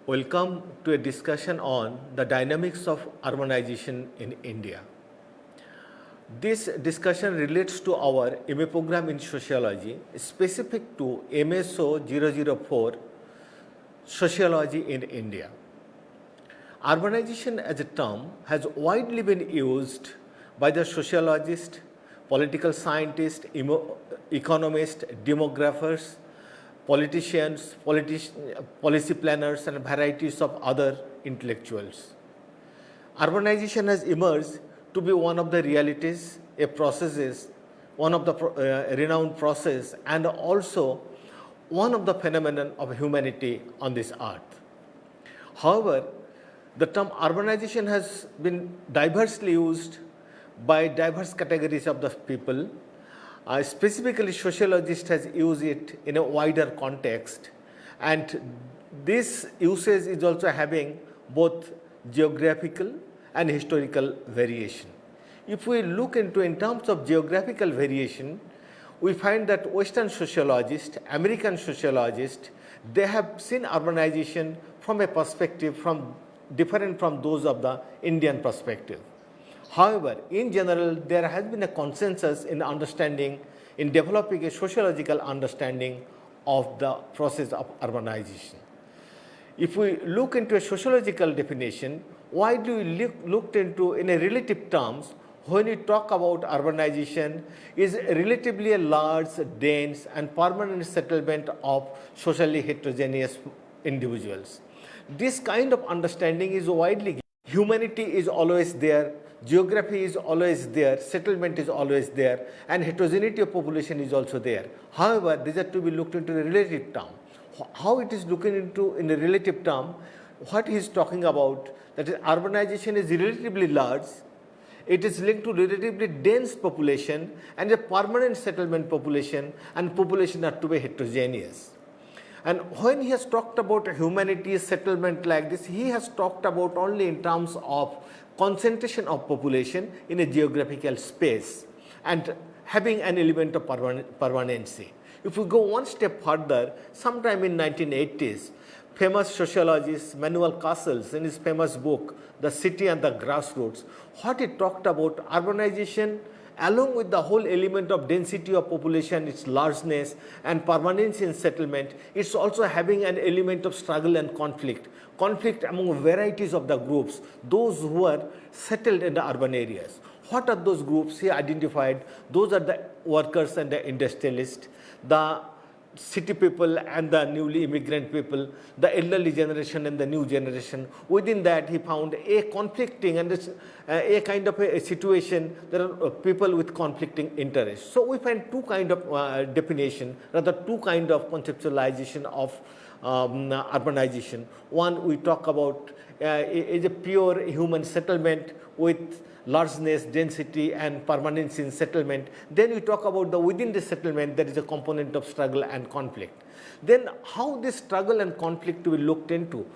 Welcome to a discussion on the dynamics of urbanization in India. This discussion relates to our MA program in Sociology, specific to MSO 004, Sociology in India. Urbanization as a term has widely been used by the sociologists, political scientists, economists, demographers, politicians, policy planners, and varieties of other intellectuals. Urbanization has emerged to be one of the realities, a processes, one of the renowned process, and also one of the phenomenon of humanity on this earth. However, the term urbanization has been diversely used by diverse categories of the people. Specifically, sociologists has used it in a wider context, and this usage is also having both geographical and historical variation. If we look into in terms of geographical variation, we find that Western sociologists, American sociologists, they have seen urbanization from a perspective different from those of the Indian perspective. However, in general, there has been a consensus in understanding, in developing a sociological understanding of the process of urbanization. If we look into a sociological definition, why do we look into in a relative terms when we talk about urbanization is relatively a large, dense and permanent settlement of socially heterogeneous individuals. This kind of understanding is widely given. Humanity is always there, geography is always there, settlement is always there, and heterogeneity of population is also there. However, these are to be looked into a relative term. How it is looking into in a relative term, what he is talking about, that is urbanization is relatively large, it is linked to relatively dense population and a permanent settlement population, and population are to be heterogeneous. And when he has talked about humanity settlement like this, he has talked about only in terms of concentration of population in a geographical space and having an element of permanency. If we go one step further, sometime in 1980s, famous sociologist Manuel Castells in his famous book, The City and the Grassroots, what he talked about urbanization along with the whole element of density of population, its largeness and permanence in settlement, it's also having an element of struggle and conflict among varieties of the groups, those who are settled in the urban areas. What are those groups? He identified those are the workers and the industrialists, the city people and the newly immigrant people, the elderly generation and the new generation. Within that, he found a conflicting and a kind of a situation. There are people with conflicting interests. So we find two kind of definition, rather two kind of conceptualization of urbanization. One we talk about is a pure human settlement with largeness, density and permanence in settlement. Then we talk about the within the settlement there is a component of struggle and conflict. Then how this struggle and conflict to be looked into?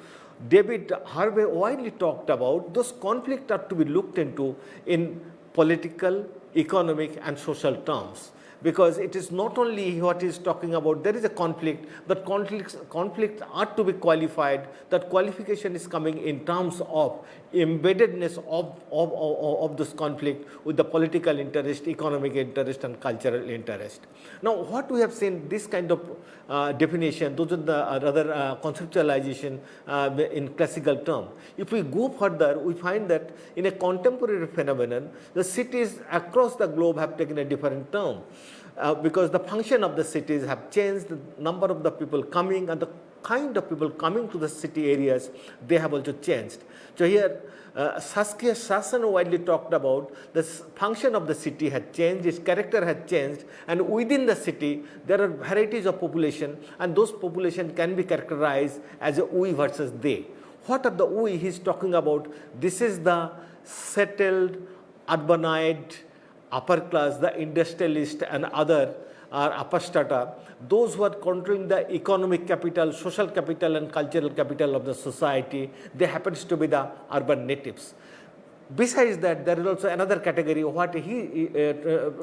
David Harvey widely talked about those conflicts are to be looked into in political, economic and social terms. Because it is not only what he is talking about, there is a conflict, but conflicts are to be qualified, that qualification is coming in terms of embeddedness of this conflict with the political interest, economic interest and cultural interest. Now what we have seen, this kind of definition, those are the rather conceptualization in classical term. If we go further, we find that in a contemporary phenomenon, the cities across the globe have taken a different term. Because the function of the cities have changed, the number of the people coming and the kind of people coming to the city areas, they have also changed. So here, Saskia Sasan widely talked about the function of the city had changed, its character had changed, and within the city there are varieties of population, and those population can be characterized as a we versus they. What are the we he is talking about? This is the settled, urbanized, upper class, the industrialist and other are upper strata, those who are controlling the economic capital, social capital and cultural capital of the society, they happens to be the urban natives. Besides that, there is also another category, what he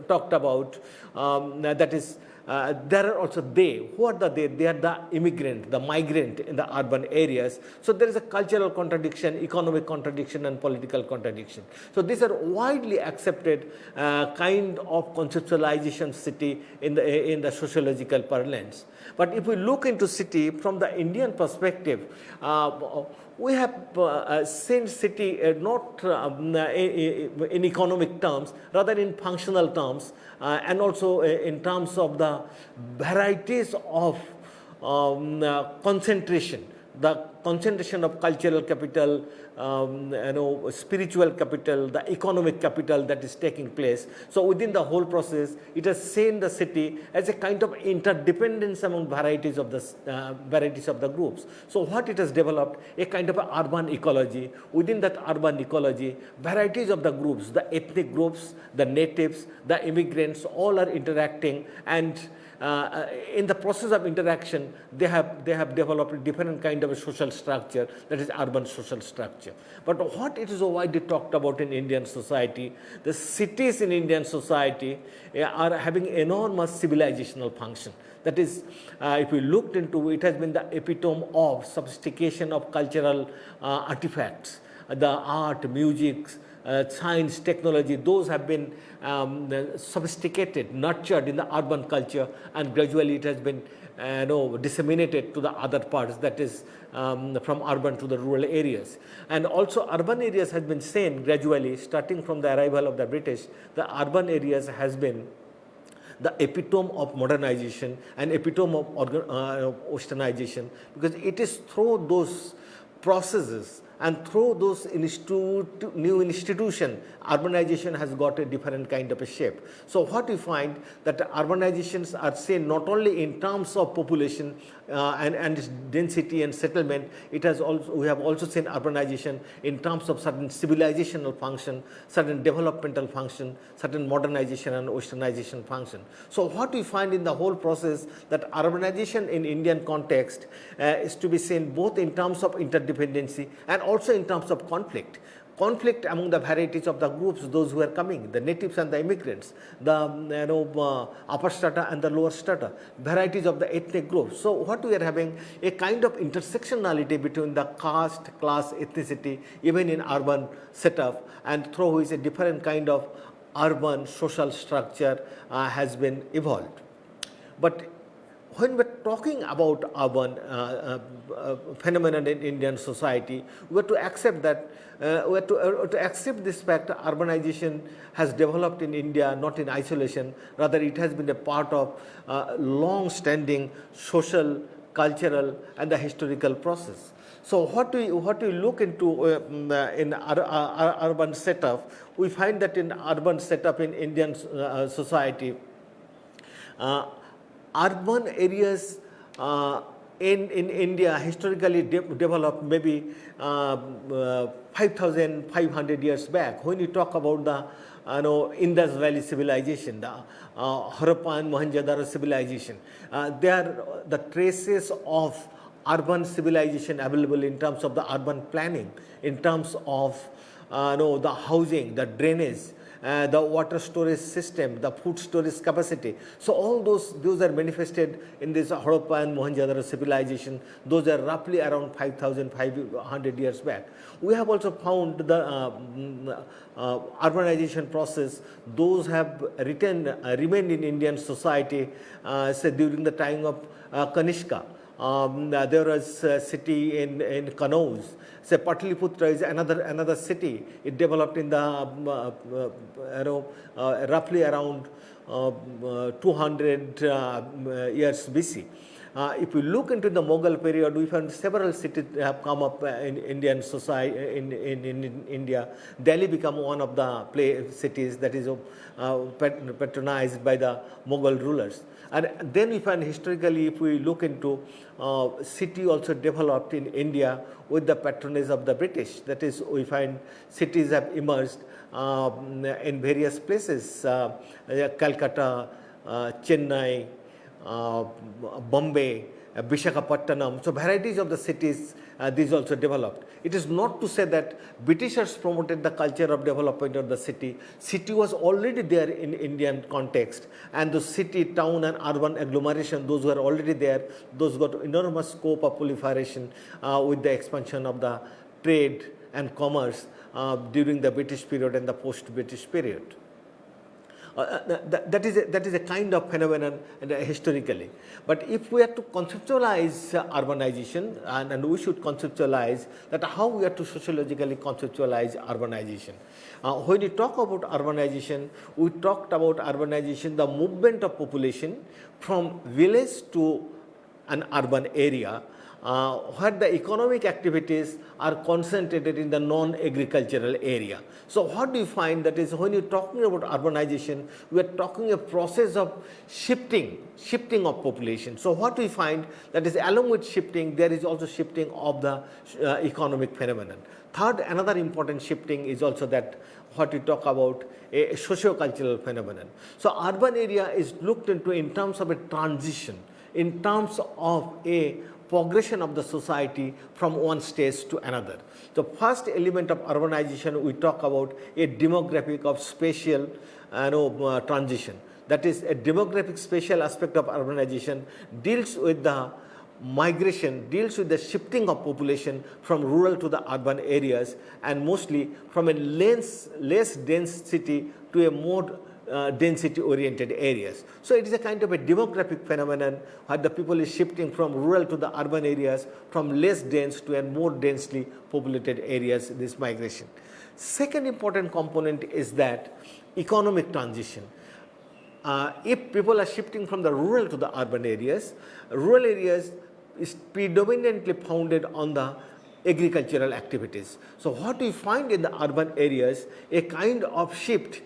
talked about, that is there are also they. Who are the they? They are the immigrant, the migrant in the urban areas. So there is a cultural contradiction, economic contradiction, and political contradiction. So these are widely accepted kind of conceptualization city in the sociological parlance. But if we look into city from the Indian perspective, we have seen city not in economic terms, rather in functional terms, and also in terms of the varieties of concentration. The concentration of cultural capital, spiritual capital, the economic capital that is taking place. So within the whole process, it has seen the city as a kind of interdependence among varieties of the groups. So what it has developed, a kind of an urban ecology. Within that urban ecology, varieties of the groups, the ethnic groups, the natives, the immigrants, all are interacting, and in the process of interaction, they have developed a different kind of a social structure, that is urban social structure. But what it is widely talked about in Indian society, the cities in Indian society are having enormous civilizational function. That is, if we looked into it, has been the epitome of sophistication of cultural artifacts, the art, music, science, technology. Those have been sophisticated, nurtured in the urban culture, and gradually it has been disseminated to the other parts, that is from urban to the rural areas. And also urban areas has been seen gradually, starting from the arrival of the British, the urban areas has been the epitome of modernization and epitome of westernization, because it is through those processes and through those new institutions, urbanization has got a different kind of a shape. So what we find that urbanizations are seen not only in terms of population and its density and settlement, it has also, we have also seen urbanization in terms of certain civilizational function, certain developmental function, certain modernization and westernization function. So what we find in the whole process, that urbanization in Indian context is to be seen both in terms of interdependency and also in terms of conflict among the varieties of the groups, those who are coming, the natives and the immigrants, the upper strata and the lower strata, varieties of the ethnic groups. So what we are having, a kind of intersectionality between the caste, class, ethnicity, even in urban setup, and through which a different kind of urban social structure has been evolved. But when we're talking about urban phenomenon in Indian society, we have to accept that, we have to accept this fact, urbanization has developed in India not in isolation, rather it has been a part of long-standing social, cultural and the historical process. So what we look into in urban setup, we find that in urban setup in Indian society, urban areas in India historically developed maybe 5,500 years back. When you talk about the Indus Valley civilization, the Harappa and Mohenjo-daro civilization, they are the traces of urban civilization available in terms of the urban planning, in terms of the housing, the drainage, the water storage system, the food storage capacity. So all those are manifested in this Harappa and Mohenjo-daro civilization. Those are roughly around 5,500 years back. We have also found the urbanization process. Those have remained in Indian society, say during the time of Kanishka. There was a city in Kannauj. Say Pataliputra is another city. It developed in the roughly around 200 years BC. If we look into the Mughal period, we find several cities have come up in Indian society, in India. Delhi became one of the cities that is patronized by the Mughal rulers. And then we find historically, if we look into city also developed in India with the patronage of the British. That is, we find cities have emerged in various places, Calcutta, Chennai, Bombay, Visakhapatnam. So varieties of the cities these also developed. It is not to say that Britishers promoted the culture of development of the city. City was already there in Indian context, and the city, town and urban agglomeration, those were already there. Those got enormous scope of proliferation with the expansion of the trade and commerce during the British period and the post-British period. That is a kind of phenomenon historically. But if we are to conceptualize urbanization, and we should conceptualize that how we are to sociologically conceptualize urbanization. When we talk about urbanization, we talked about urbanization, the movement of population from village to an urban area, where the economic activities are concentrated in the non-agricultural area. So what do you find? That is, when you're talking about urbanization, we are talking a process of shifting of population. So what we find, that is, along with shifting, there is also shifting of the economic phenomenon. Third, another important shifting is also that what we talk about a socio-cultural phenomenon. So urban area is looked into in terms of a transition, in terms of a progression of the society from one stage to another. The first element of urbanization, we talk about a demographic of spatial transition. That is, a demographic spatial aspect of urbanization deals with the migration, deals with the shifting of population from rural to the urban areas, and mostly from a less dense city to a more density oriented areas. So it is a kind of a demographic phenomenon where the people is shifting from rural to the urban areas, from less dense to a more densely populated areas, this migration. Second important component is that economic transition. If people are shifting from the rural to the urban areas is predominantly founded on the agricultural activities. So what we find in the urban areas, a kind of shift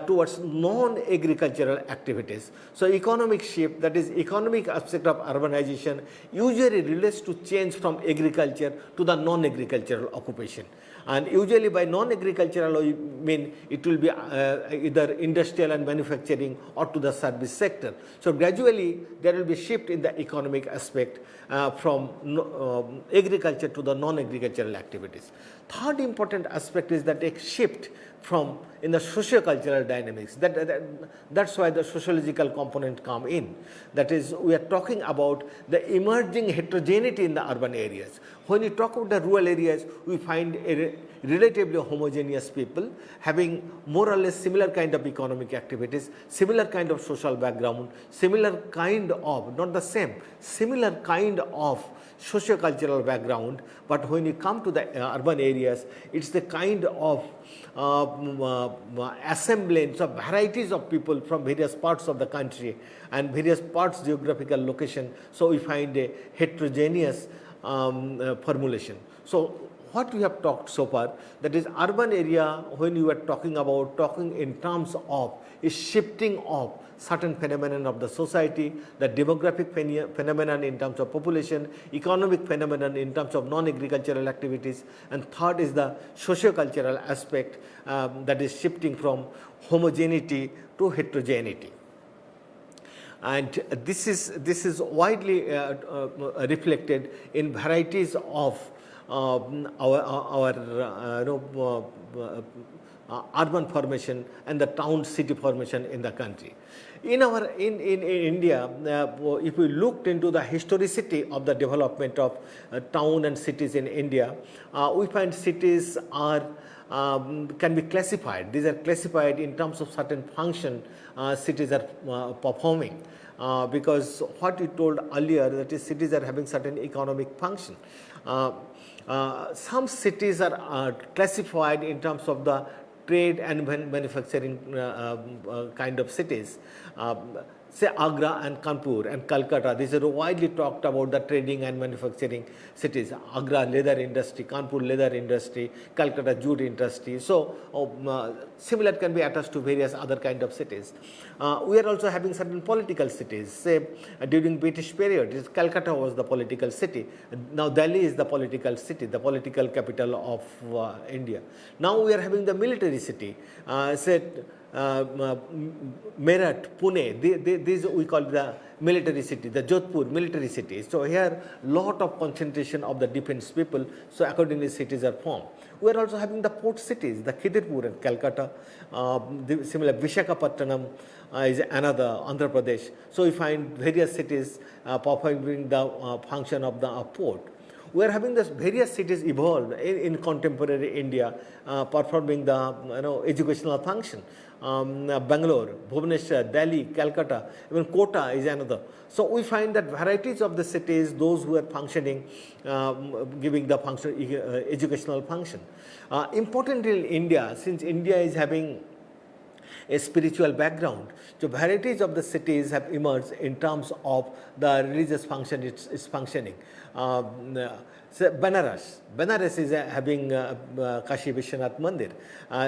towards non-agricultural activities. So economic shift, that is economic aspect of urbanization, usually relates to change from agriculture to the non-agricultural occupation. And usually by non-agricultural, we mean it will be either industrial and manufacturing or to the service sector. So gradually there will be shift in the economic aspect from agriculture to the non-agricultural activities. Third important aspect is that a shift from in the socio-cultural dynamics. That's why the sociological component come in. That is, we are talking about the emerging heterogeneity in the urban areas. When we talk about the rural areas, we find a relatively homogeneous people having more or less similar kind of economic activities, similar kind of social background, similar kind of, not the same, similar kind of socio-cultural background. But when you come to the urban areas, it's the kind of assemblage of varieties of people from various parts of the country and various parts geographical location. So we find a heterogeneous formulation. So what we have talked so far, that is urban area, when you are talking in terms of a shifting of certain phenomenon of the society, the demographic phenomenon in terms of population, economic phenomenon in terms of non-agricultural activities, and third is the socio-cultural aspect that is shifting from homogeneity to heterogeneity. And this is widely reflected in varieties of our urban formation and the town city formation in the country. In India, if we looked into the historicity of the development of town and cities in India, we find cities are can be classified. These are classified in terms of certain function cities are performing. Because what we told earlier, that is, cities are having certain economic function. Some cities are classified in terms of the trade and manufacturing kind of cities. Say Agra and Kanpur and Calcutta, these are widely talked about the trading and manufacturing cities. Agra leather industry, Kanpur leather industry, Calcutta jute industry. So similar can be attached to various other kind of cities. We are also having certain political cities. Say during British period, Calcutta was the political city. Now Delhi is the political city, the political capital of India. Now we are having the military city. Say Meerut, Pune, these we call the military city, the Jodhpur military city. So here lot of concentration of the defense people, so accordingly cities are formed. We are also having the port cities, the Khidirpur and Calcutta, similar Visakhapatnam is another, Andhra Pradesh. So we find various cities performing the function of the port. We are having this various cities evolved in contemporary India, performing the educational function. Bangalore, Bhubaneswar, Delhi, Calcutta, even Kota is another. So we find that varieties of the cities, those who are functioning, giving the function, educational function. Importantly in India, since India is having a spiritual background, so varieties of the cities have emerged in terms of the religious function it's functioning. So Benares is having Kashi Vishwanath Mandir.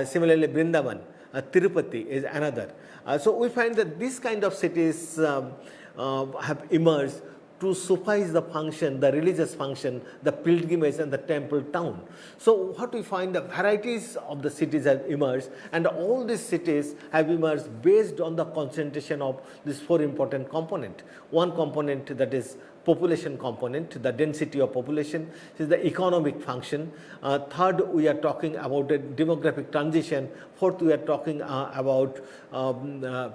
Similarly, Vrindavan, Tirupati is another. So we find that these kind of cities have emerged to suffice the function, the religious function, the pilgrimage and the temple town. So what we find, the varieties of the cities have emerged, and all these cities have emerged based on the concentration of these four important components. One component, that is population component, the density of population, is the economic function. Third, we are talking about the demographic transition. Fourth, we are talking about the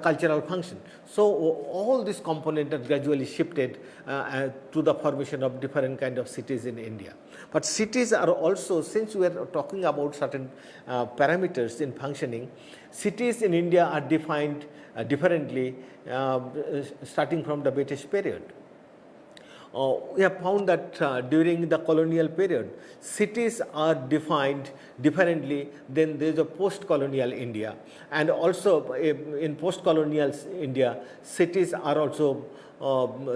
cultural function. So all these components are gradually shifted to the formation of different kind of cities in India. But cities are also, since we are talking about certain parameters in functioning, cities in India are defined differently starting from the British period. We have found that during the colonial period, cities are defined differently than there is a post-colonial India. And also in post-colonial India, cities are also,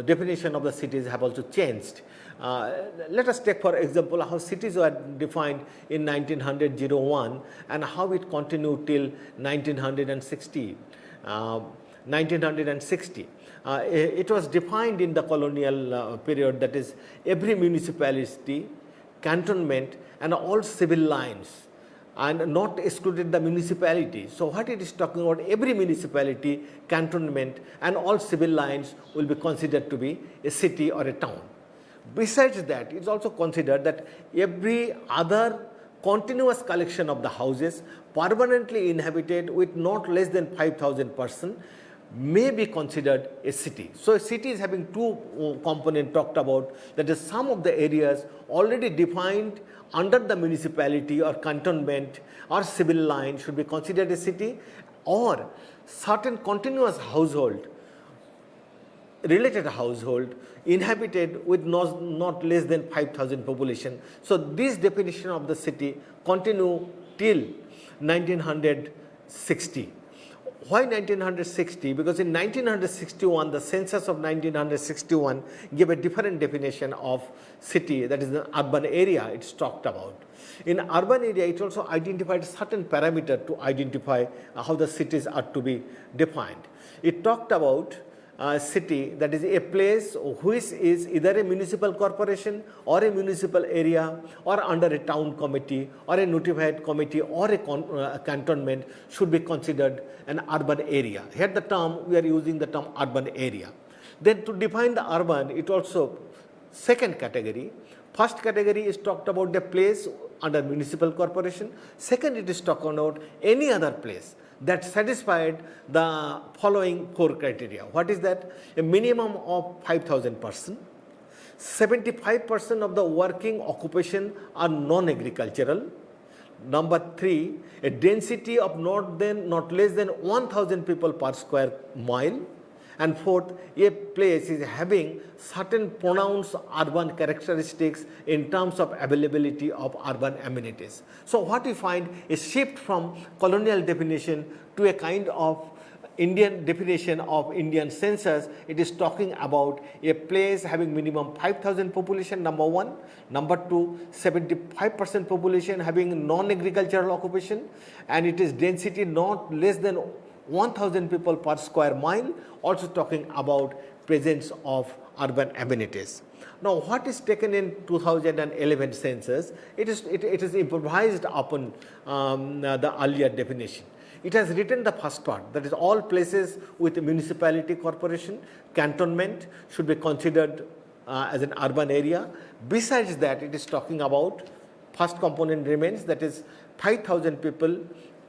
definition of the cities have also changed. Let us take, for example, how cities were defined in 1901 and how it continued till 1960. 1960. It was defined in the colonial period, that is every municipality, cantonment and all civil lines, and not excluded the municipality. So what it is talking about, every municipality, cantonment and all civil lines will be considered to be a city or a town. Besides that, it is also considered that every other continuous collection of the houses permanently inhabited with not less than 5,000 persons may be considered a city. So a city is having two components talked about, that is some of the areas already defined under the municipality or cantonment or civil line should be considered a city, or certain continuous household, related household inhabited with not less than 5,000 population. So this definition of the city continue till 1960. Why 1960? Because in 1961, the census of 1961 gave a different definition of city, that is an urban area it's talked about. In urban area, it also identified certain parameter to identify how the cities are to be defined. It talked about city, that is a place which is either a municipal corporation or a municipal area or under a town committee or a notified committee or a cantonment should be considered an urban area. Here the term, we are using the term urban area. Then to define the urban, it also second category. First category is talked about the place under municipal corporation. Second, it is talked about any other place that satisfied the following four criteria. What is that? A minimum of 5,000 persons, 75% of the working occupation are non-agricultural. Number 3, a density of not less than 1,000 people per square mile. And fourth, a place is having certain pronounced urban characteristics in terms of availability of urban amenities. So what we find is shift from colonial definition to a kind of Indian definition of Indian census. It is talking about a place having minimum 5,000 population, number 1. Number 2, 75% population having non-agricultural occupation, and it is density not less than 1,000 people per square mile, also talking about presence of urban amenities. Now, what is taken in 2011 census, it is improvised upon the earlier definition. it has written the first part, that is all places with municipality corporation, cantonment should be considered as an urban area. Besides that, it is talking about first component remains, that is 5,000 people,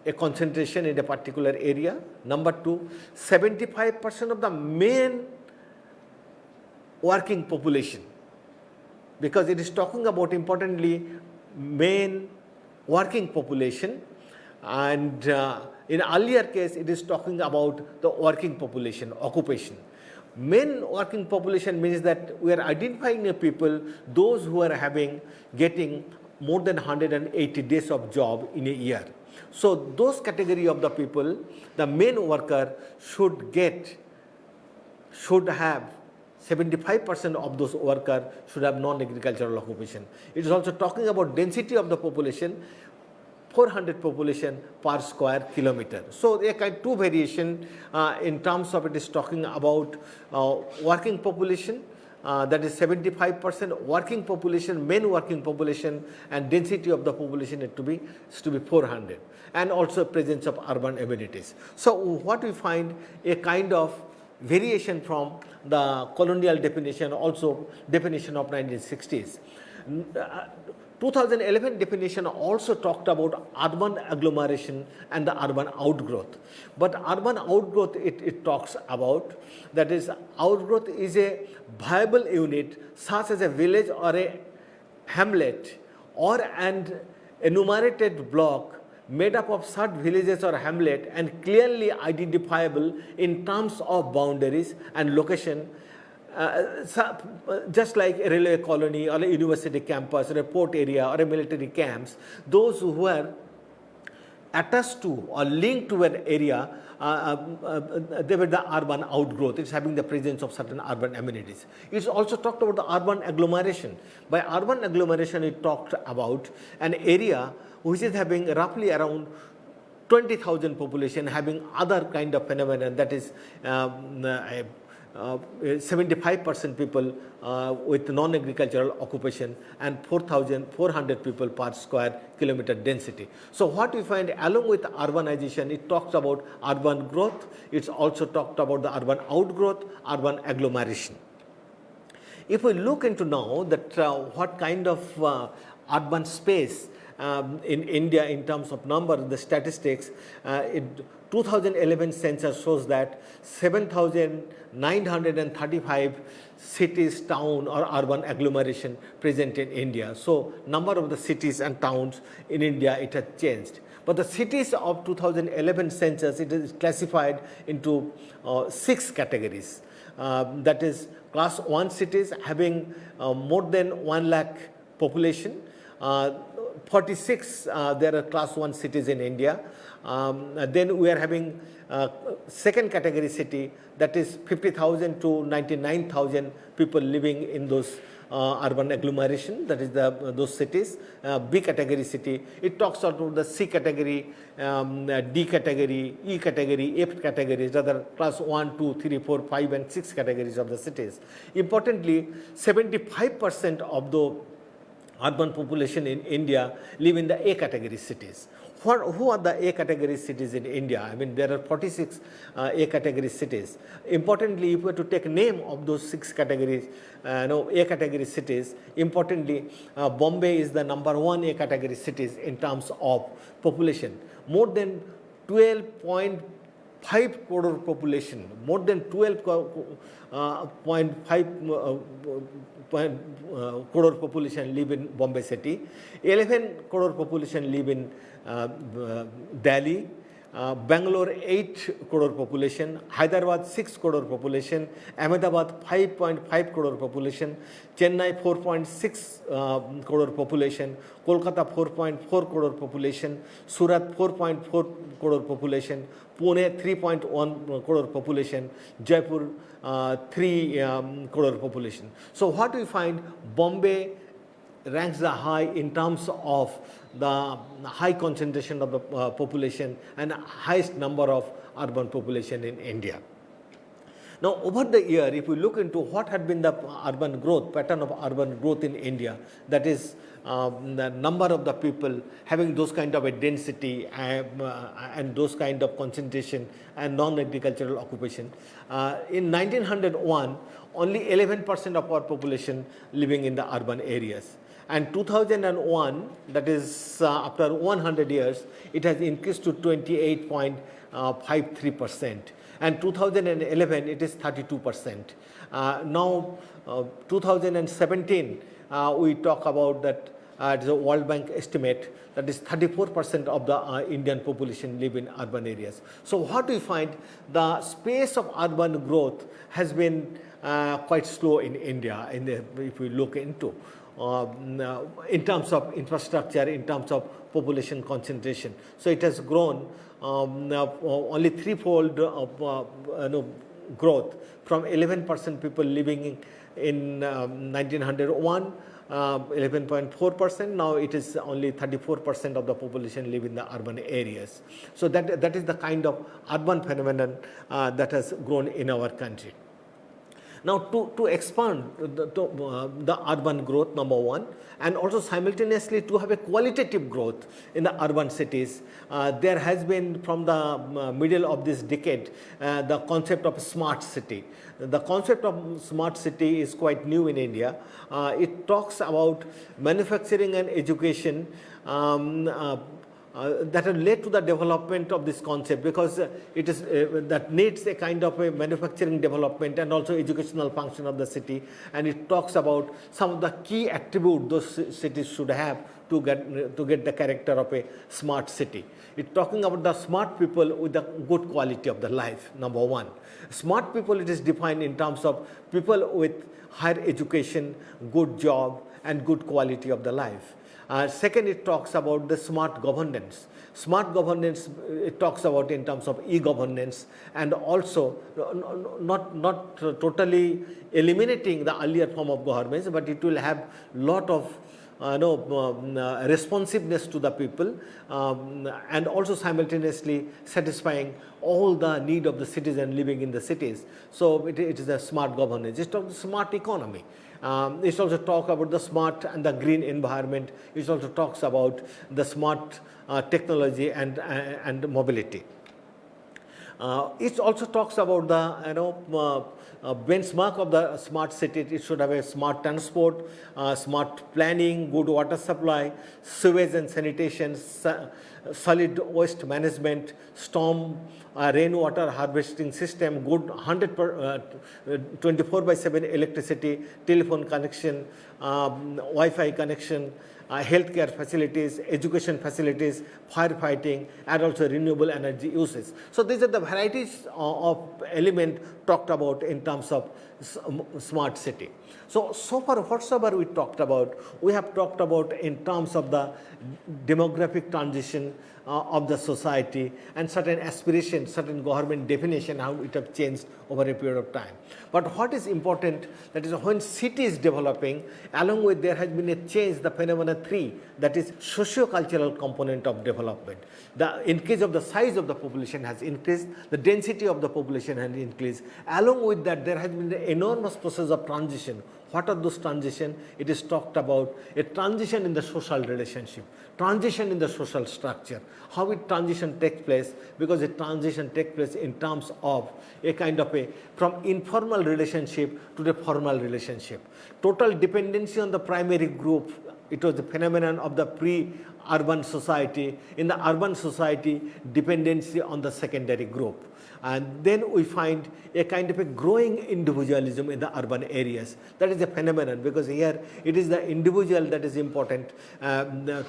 a concentration in a particular area. Number two, 75% of the main working population, because it is talking about importantly main working population, and in earlier case it is talking about the working population, occupation. Main working population means that we are identifying a people, those who are getting more than 180 days of job in a year. So those category of the people, the main worker should have 75% of those workers should have non-agricultural occupation. It is also talking about density of the population, 400 population per square kilometer. So there are two variation in terms of it is talking about working population, that is 75% working population, main working population, and density of the population is to be 400, and also presence of urban amenities. So what we find a kind of variation from the colonial definition, also definition of 1960s. 2011 definition also talked about urban agglomeration and the urban outgrowth. But urban outgrowth it talks about, that is outgrowth is a viable unit such as a village or a hamlet or an enumerated block made up of such villages or hamlet and clearly identifiable in terms of boundaries and location, just like a railway colony or a university campus or a port area or a military camps. Those who are attached to or linked to an area, they were the urban outgrowth. It's having the presence of certain urban amenities. It's also talked about the urban agglomeration. By urban agglomeration, it talked about an area which is having roughly around 20,000 population, having other kind of phenomenon, that is 75% people with non-agricultural occupation and 4,400 people per square kilometer density. So what we find along with urbanization, it talks about urban growth, it's also talked about the urban outgrowth, urban agglomeration. If we look into now that what kind of urban space in India in terms of number, the statistics, 2011 census shows that 7,935 cities, town or urban agglomeration present in India. So number of the cities and towns in India, it has changed. But the cities of 2011 census, it is classified into 6 categories. That is class 1 cities having more than 1 lakh population. 46 there are class 1 cities in India. Then we are having second category city, that is 50,000 to 99,000 people living in those urban agglomeration, that is those cities. B category city, it talks about the C category, D category, E category, F categories, rather class 1, 2, 3, 4, 5 and 6 categories of the cities. Importantly, 75% of the urban population in India live in the A category cities. Who are the A category cities in India? I mean, there are 46 A category cities. Importantly, if we were to take name of those 6 categories, A category cities, importantly, Bombay is the number 1 A category cities in terms of population. More than 12.5 crore population, more than 12.5 crore population live in Bombay city. 11 crore population live in Delhi. Bangalore 8 crore population, Hyderabad 6 crore population, Ahmedabad 5.5 crore population, Chennai 4.6 crore population, Kolkata 4.4 crore population, Surat 4.4 crore population, Pune 3.1 crore population, Jaipur 3 crore population. So what we find, Bombay ranks the high in terms of the high concentration of the population and highest number of urban population in India. Now, over the year, if we look into what had been the urban growth, pattern of urban growth in India, that is the number of the people having those kind of a density and those kind of concentration and non-agricultural occupation. In 1901, only 11% of our population living in the urban areas. And 2001, that is after 100 years, it has increased to 28.53%. And 2011, it is 32%. Now, 2017, we talk about that it's a World Bank estimate that is 34% of the Indian population live in urban areas. So what we find, the space of urban growth has been quite slow in India if we look into. In terms of infrastructure, in terms of population concentration. So it has grown only threefold growth from 11% people living in 1901, 11.4%. Now it is only 34% of the population live in the urban areas. So that is the kind of urban phenomenon that has grown in our country. Now, to expand the urban growth, number one, and also simultaneously to have a qualitative growth in the urban cities, there has been from the middle of this decade the concept of smart city. The concept of smart city is quite new in India. It talks about manufacturing and education that have led to the development of this concept, because it is that needs a kind of a manufacturing development and also educational function of the city, and it talks about some of the key attributes those cities should have to get the character of a smart city. It's talking about the smart people with the good quality of the life, number one. Smart people, it is defined in terms of people with higher education, good job, and good quality of the life. Second, it talks about the smart governance. Smart governance, it talks about in terms of e-governance, and also not totally eliminating the earlier form of governance, but it will have lot of responsiveness to the people, and also simultaneously satisfying all the need of the citizen living in the cities. So it is a smart governance. It's talking smart economy. It also talks about the smart and the green environment. It also talks about the smart technology and mobility. It also talks about the benchmark of the smart city. It should have a smart transport, smart planning, good water supply, sewage and sanitation, solid waste management, storm rainwater harvesting system, good 24/7 electricity, telephone connection, Wi-Fi connection, healthcare facilities, education facilities, firefighting, and also renewable energy uses. So these are the varieties of elements talked about in terms of smart city. So far whatsoever we talked about, we have talked about in terms of the demographic transition of the society and certain aspirations, certain government definition, how it have changed over a period of time. But what is important, that is when city is developing, along with there has been a change, the phenomena 3, that is socio-cultural component of development. The increase of the size of the population has increased, the density of the population has increased. Along with that, there has been an enormous process of transition. What are those transitions? It is talked about a transition in the social relationship, transition in the social structure. How it transition takes place? Because a transition takes place in terms of a kind of a from informal relationship to the formal relationship. Total dependency on the primary group. It was the phenomenon of the pre-urban society. In the urban society, dependency on the secondary group. And then we find a kind of a growing individualism in the urban areas. That is a phenomenon, because here it is the individual that is important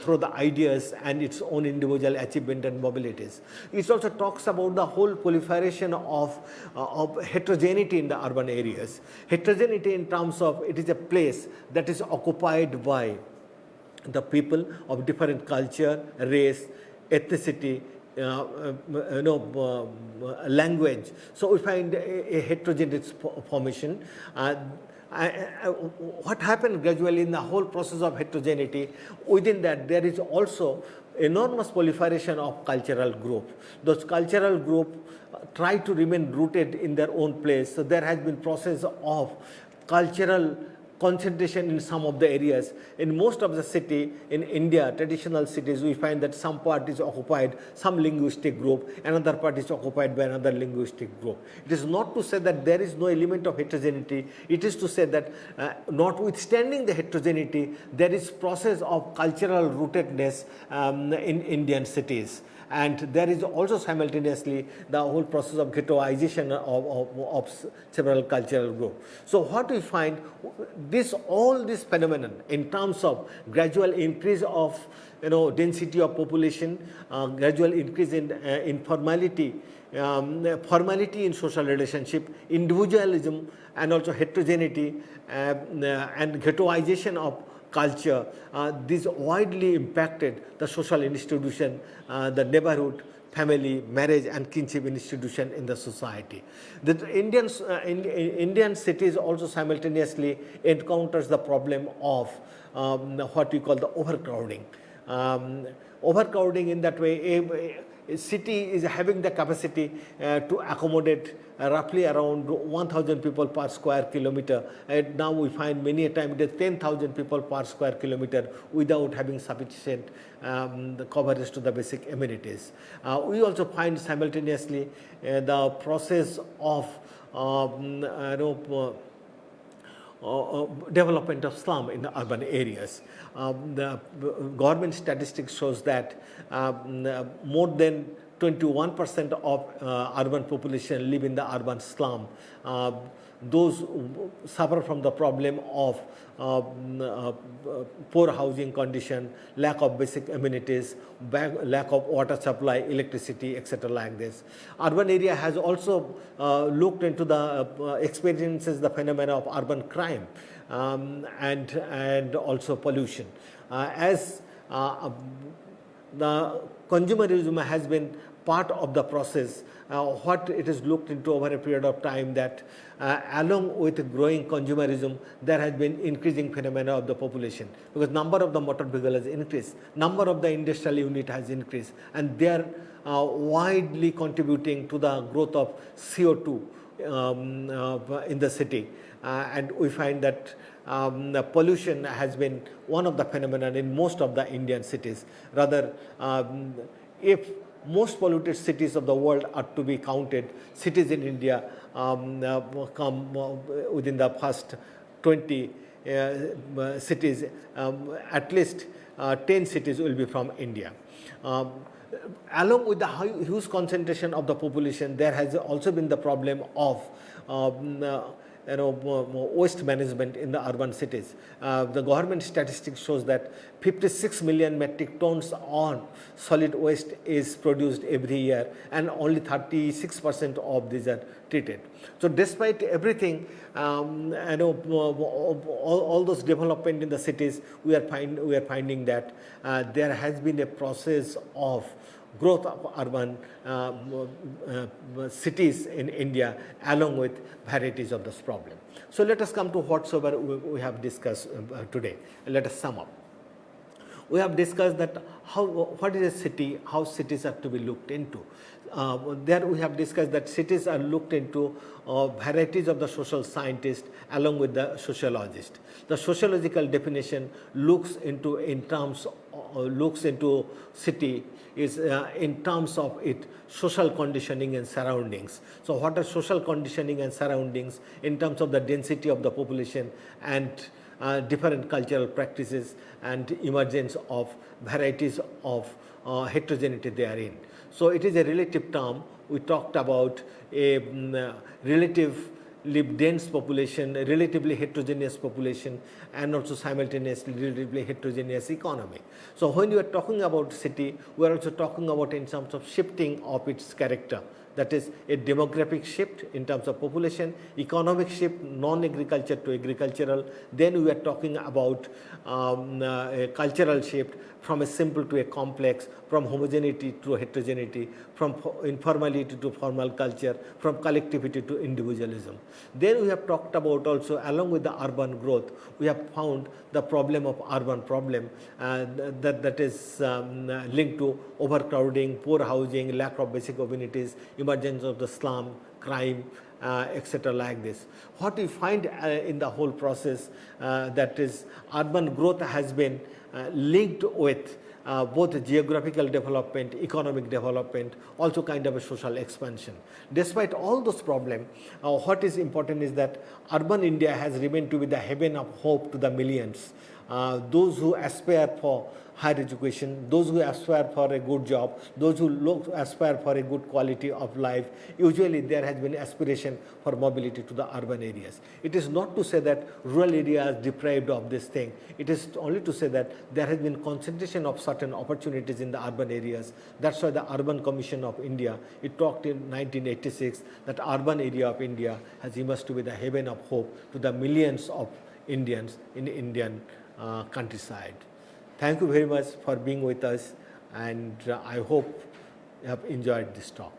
through the ideas and its own individual achievement and mobilities. It also talks about the whole proliferation of heterogeneity in the urban areas. Heterogeneity in terms of it is a place that is occupied by the people of different culture, race, ethnicity, language. So we find a heterogeneous formation, what happened gradually in the whole process of heterogeneity, within that there is also enormous proliferation of cultural group. Those cultural group try to remain rooted in their own place. So there has been process of cultural concentration in some of the areas. In most of the city in India, traditional cities, we find that some part is occupied, some linguistic group, another part is occupied by another linguistic group. It is not to say that there is no element of heterogeneity. It is to say that notwithstanding the heterogeneity, there is process of cultural rootedness in Indian cities. And there is also simultaneously the whole process of ghettoization of several cultural groups. So what we find, all this phenomenon in terms of gradual increase of density of population, gradual increase in informality, formality in social relationship, individualism, and also heterogeneity and ghettoization of culture, this widely impacted the social institution, the neighborhood, family, marriage, and kinship institution in the society. The Indian cities also simultaneously encounters the problem of what we call the overcrowding. Overcrowding in that way, a city is having the capacity to accommodate roughly around 1,000 people per square kilometer. And now we find many a time it is 10,000 people per square kilometer without having sufficient the coverage to the basic amenities. We also find simultaneously the process of development of slum in the urban areas. The government statistics shows that more than 21% of urban population live in the urban slum. Those suffer from the problem of poor housing condition, lack of basic amenities, lack of water supply, electricity, etc. like this. Urban area has also looked into the experiences the phenomena of urban crime and also pollution. As the consumerism has been part of the process, what it is looked into over a period of time that along with growing consumerism, there has been increasing phenomena of the population, because number of the motor vehicle has increased, number of the industrial unit has increased, and they are widely contributing to the growth of CO2 in the city. And we find that the pollution has been one of the phenomena in most of the Indian cities. Rather, if most polluted cities of the world are to be counted, cities in India come within the first 20 cities, at least 10 cities will be from India. Along with the huge concentration of the population, there has also been the problem of waste management in the urban cities. The government statistics shows that 56 million metric tons on solid waste is produced every year, and only 36% of these are treated. So despite everything, all those development in the cities, we are finding that there has been a process of growth of urban cities in India, along with varieties of this problem. So let us come to whatsoever we have discussed today. Let us sum up. We have discussed that what is a city, how cities are to be looked into. There we have discussed that cities are looked into varieties of the social scientists along with the sociologist. The sociological definition looks into city is in terms of its social conditioning and surroundings. So what are social conditioning and surroundings in terms of the density of the population and different cultural practices and emergence of varieties of heterogeneity therein. So it is a relative term. We talked about a relatively dense population, a relatively heterogeneous population, and also simultaneously relatively heterogeneous economy. So when you are talking about city, we are also talking about in terms of shifting of its character that is a demographic shift in terms of population, economic shift, non-agriculture to agricultural. Then we are talking about a cultural shift from a simple to a complex, from homogeneity to heterogeneity, from informality to formal culture, from collectivity to individualism. Then we have talked about also, along with the urban growth, we have found the problem of urban problem that is linked to overcrowding, poor housing, lack of basic amenities, emergence of the slum, crime, etc. like this. What we find in the whole process, that is urban growth has been linked with both geographical development, economic development, also kind of a social expansion. Despite all those problems, what is important is that urban India has remained to be the haven of hope to the millions. Those who aspire for higher education, those who aspire for a good job, those who aspire for a good quality of life, usually there has been aspiration for mobility to the urban areas. It is not to say that rural areas are deprived of this thing. It is only to say that there has been concentration of certain opportunities in the urban areas. That's why the Urban Commission of India, it talked in 1986 that urban area of India has emerged to be the haven of hope to the millions of Indians in Indian countryside. Thank you very much for being with us, and I hope you have enjoyed this talk.